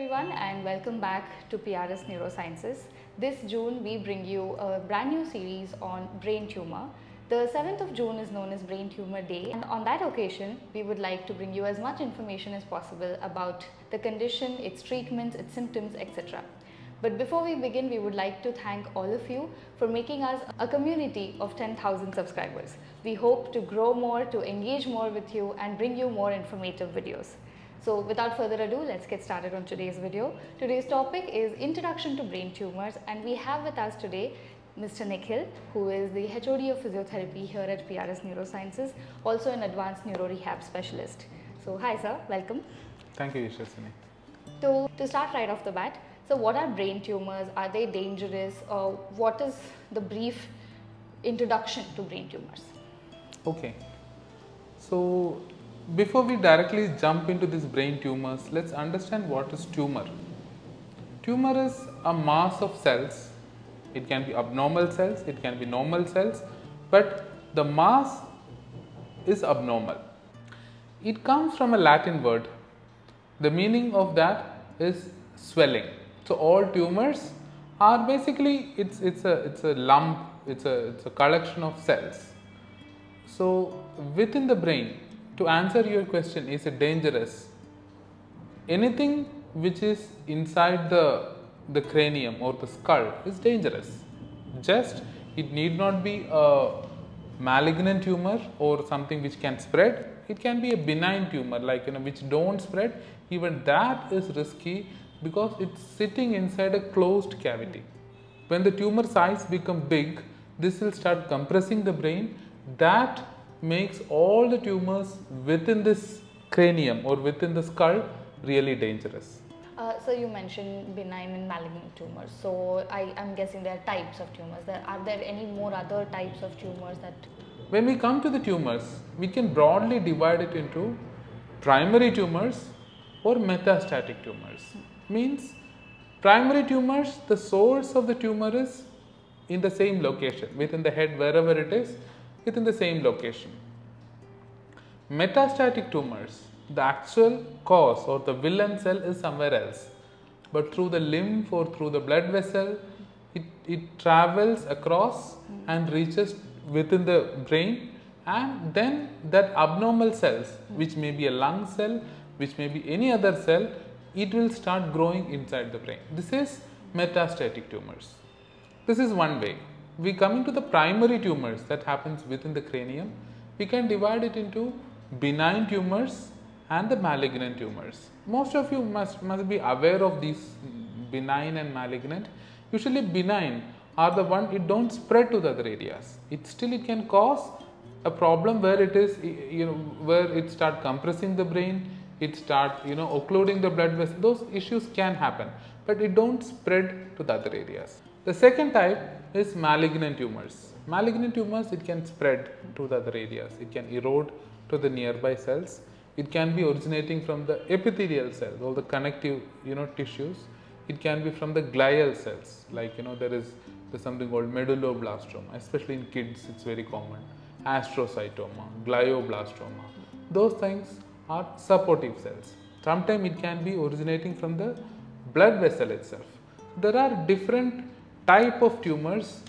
everyone and welcome back to PRS Neurosciences. This June we bring you a brand new series on brain tumor. The 7th of June is known as Brain Tumor Day, and on that occasion we would like to bring you as much information as possible about the condition, its treatments, its symptoms, etc. But before we begin, we would like to thank all of you for making us a community of 10,000 subscribers. We hope to grow more, to engage more with you and bring you more informative videos. So without further ado, let's get started on today's video. Today's topic is Introduction to Brain Tumors, and we have with us today Mr. Nikhil, who is the HOD of Physiotherapy here at PRS Neurosciences, also an advanced neurorehab specialist. So hi sir, welcome. Thank you, Yashasini. To start right off the bat, so what are brain tumors? Are they dangerous? What is the brief introduction to brain tumors? Okay, so before we directly jump into these brain tumors, let's understand what is tumor. Tumor is a mass of cells. It can be abnormal cells, it can be normal cells, but the mass is abnormal. It comes from a Latin word. The meaning of that is swelling. So all tumors are basically it's a lump, it's a collection of cells. So within the brain, to answer your question, is it dangerous? Anything which is inside the cranium or the skull is dangerous. Just it need not be a malignant tumor or something which can spread. It can be a benign tumor, like which don't spread. Even that is risky because it's sitting inside a closed cavity. When the tumor size become big, this will start compressing the brain. That makes all the tumors within this cranium or within the skull really dangerous. So you mentioned benign and malignant tumors. So I'm guessing there are types of tumors. Are there any more other types of tumors that? When we come to the tumors, we can broadly divide it into primary tumors or metastatic tumors. Means primary tumors, the source of the tumor is in the same location, within the head, wherever it is, within the same location. Metastatic tumors, the actual cause or the villain cell is somewhere else, but through the lymph or through the blood vessel, it travels across and reaches within the brain, and then that abnormal cells, which may be a lung cell, which may be any other cell, it will start growing inside the brain. This is metastatic tumors. This is one way. We coming to the primary tumors that happens within the cranium, we can divide it into benign tumors and the malignant tumors. Most of you must be aware of these benign and malignant. Usually benign are the one it don't spread to the other areas. It can cause a problem where it is where it start compressing the brain, it start occluding the blood vessel. Those issues can happen, but it don't spread to the other areas. The second type is malignant tumors. Malignant tumors, it can spread to the other areas. It can erode to the nearby cells. It can be originating from the epithelial cells, all the connective tissues. It can be from the glial cells, like there's something called medulloblastoma, especially in kids it's very common. Astrocytoma, glioblastoma. Those things are supportive cells. Sometimes it can be originating from the blood vessel itself. There are different type of tumors,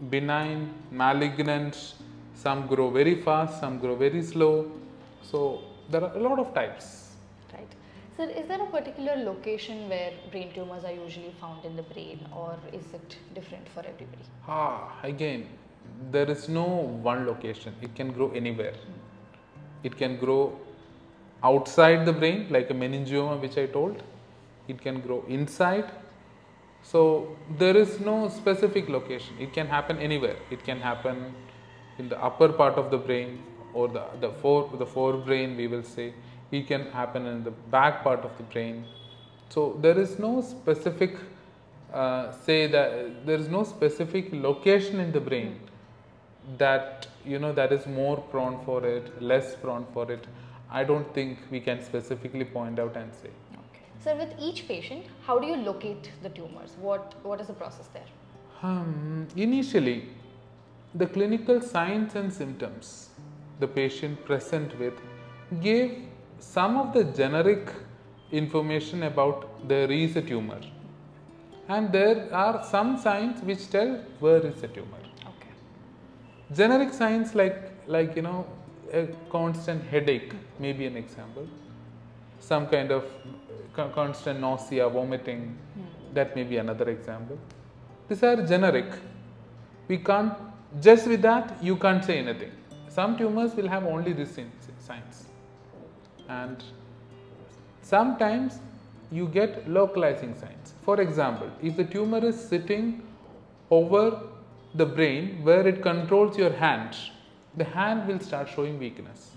benign, malignant, some grow very fast, some grow very slow. So there are a lot of types. Right. So is there a particular location where brain tumors are usually found in the brain, or is it different for everybody? Again, there is no one location. It can grow anywhere. It can grow outside the brain like a meningioma, which I told. It can grow inside. So there is no specific location. It can happen anywhere. It can happen in the upper part of the brain or the forebrain, we will say. It can happen in the back part of the brain. So there is no specific there is no specific location in the brain that that is more prone for it, less prone for it. I don't think we can specifically point out and say. Okay. So with each patient, how do you locate the tumors? What is the process there? Initially, the clinical signs and symptoms the patient present with gave some of the generic information about there is a tumor, and there are some signs which tell where is the tumor. Okay. Generic signs like a constant headache may be an example. Some kind of constant nausea, vomiting, that may be another example. These are generic. We can't, just with that you can't say anything. Some tumors will have only these signs, and sometimes you get localizing signs. For example, if the tumor is sitting over the brain where it controls your hand, the hand will start showing weakness.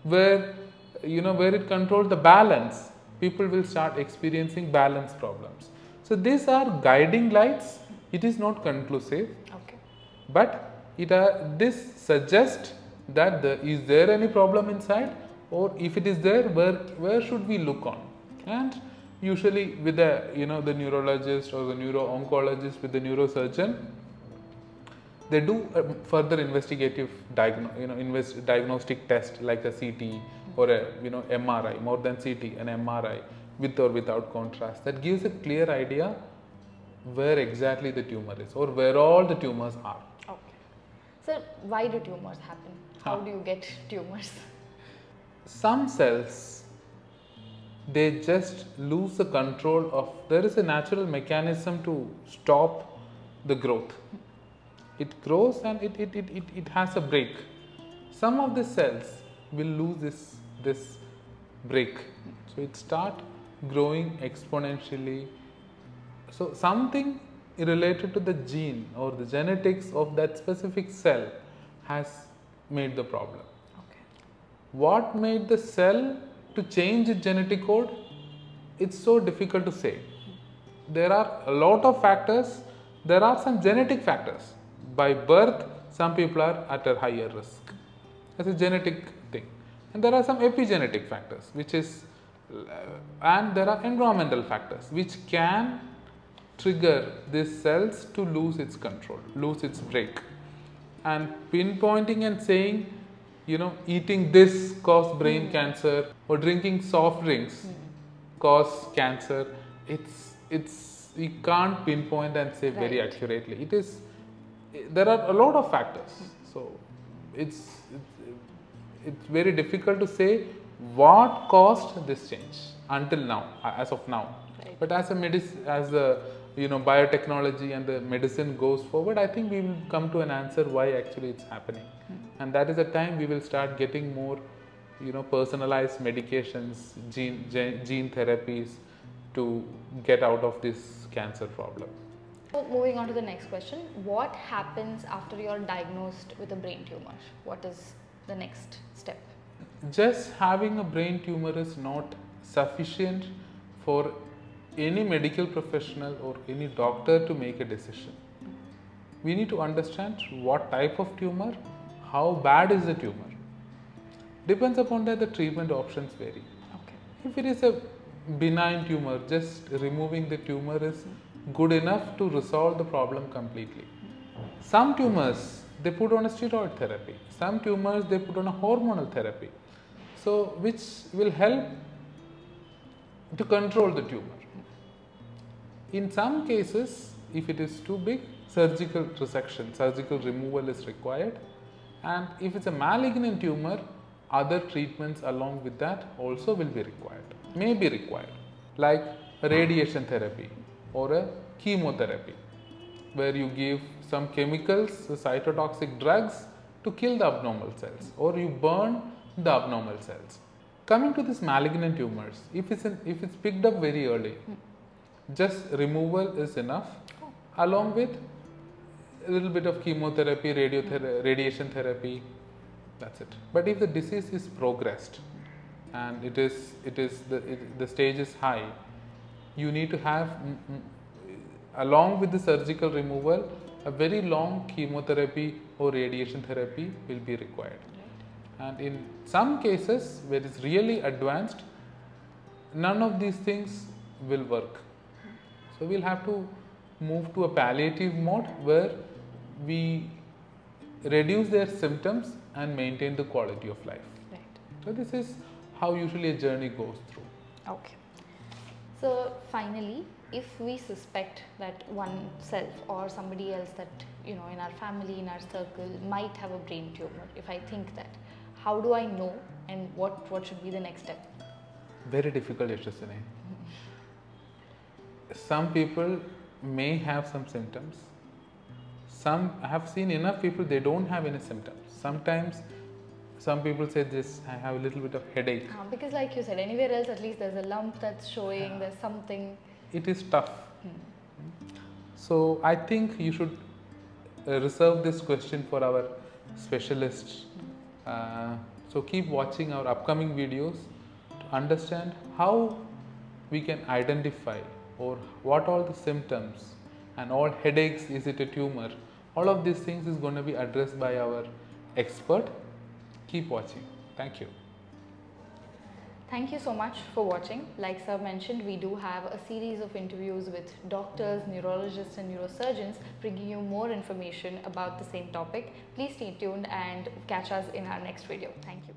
Where it controls the balance, people will start experiencing balance problems. So these are guiding lights. It is not conclusive, Okay. but this suggests that is there any problem inside, or if it is there, where should we look on? And usually with the the neurologist or the neuro-oncologist, with the neurosurgeon, they do a further investigative diagnostic test like a CT or a MRI, more than CT, an MRI with or without contrast, that gives a clear idea where exactly the tumor is or where all the tumors are. Okay. So why do tumors happen? How do you get tumors? Some cells, they just lose the control of, there is a natural mechanism to stop the growth. It grows and it has a break. Some of the cells will lose this break. So it start growing exponentially. So something related to the gene or the genetics of that specific cell has made the problem. Okay. What made the cell to change its genetic code? It's so difficult to say. There are a lot of factors. There are some genetic factors. By birth, some people are at a higher risk. That's a genetic thing. And there are some epigenetic factors, and there are environmental factors which can trigger these cells to lose its control, lose its break. And pinpointing and saying, eating this cause brain cancer or drinking soft drinks cause cancer, we can't pinpoint and say very accurately. There are a lot of factors. So it's very difficult to say what caused this change until now, as of now. Right. But as the biotechnology and the medicine goes forward, I think we will come to an answer why actually it's happening. And that is the time we will start getting more personalized medications, gene therapies to get out of this cancer problem. So moving on to the next question, what happens after you're diagnosed with a brain tumor? What is the next step? Just having a brain tumor is not sufficient for any medical professional or any doctor to make a decision. We need to understand what type of tumor, how bad is the tumor. Depends upon that, the treatment options vary. Okay. If it is a benign tumor, just removing the tumor is good enough to resolve the problem completely. Some tumors, they put on a steroid therapy. Some tumors, they put on a hormonal therapy. So which will help to control the tumor. In some cases, if it is too big, surgical resection, surgical removal is required. And if it's a malignant tumor, other treatments along with that also will be required, may be required, like radiation therapy or a chemotherapy, where you give some chemicals, cytotoxic drugs to kill the abnormal cells, or you burn the abnormal cells. Coming to these malignant tumors, if it's picked up very early, just removal is enough, along with a little bit of chemotherapy, radiation therapy. That's it. But if the disease is progressed and the stage is high, you need to have, along with the surgical removal, a very long chemotherapy or radiation therapy will be required. And in some cases where it's really advanced, none of these things will work. So we'll have to move to a palliative mode where we reduce their symptoms and maintain the quality of life. Right. So this is how usually a journey goes through. Okay. So finally, if we suspect that oneself or somebody else that in our family, in our circle might have a brain tumor, if I think that, how do I know and what should be the next step? Very difficult, Yashaswini. Some people may have some symptoms. I have seen enough people, they don't have any symptoms. Sometimes some people say this, I have a little bit of headache. Because like you said, anywhere else at least there's a lump that's showing, there's something. It is tough. So I think you should reserve this question for our specialists. So keep watching our upcoming videos to understand how we can identify or what all the symptoms and all headaches, is it a tumor? All of these things is going to be addressed by our expert. Keep watching. Thank you. Thank you so much for watching. Like sir mentioned, we do have a series of interviews with doctors, neurologists and neurosurgeons, bringing you more information about the same topic. Please stay tuned and catch us in our next video. Thank you.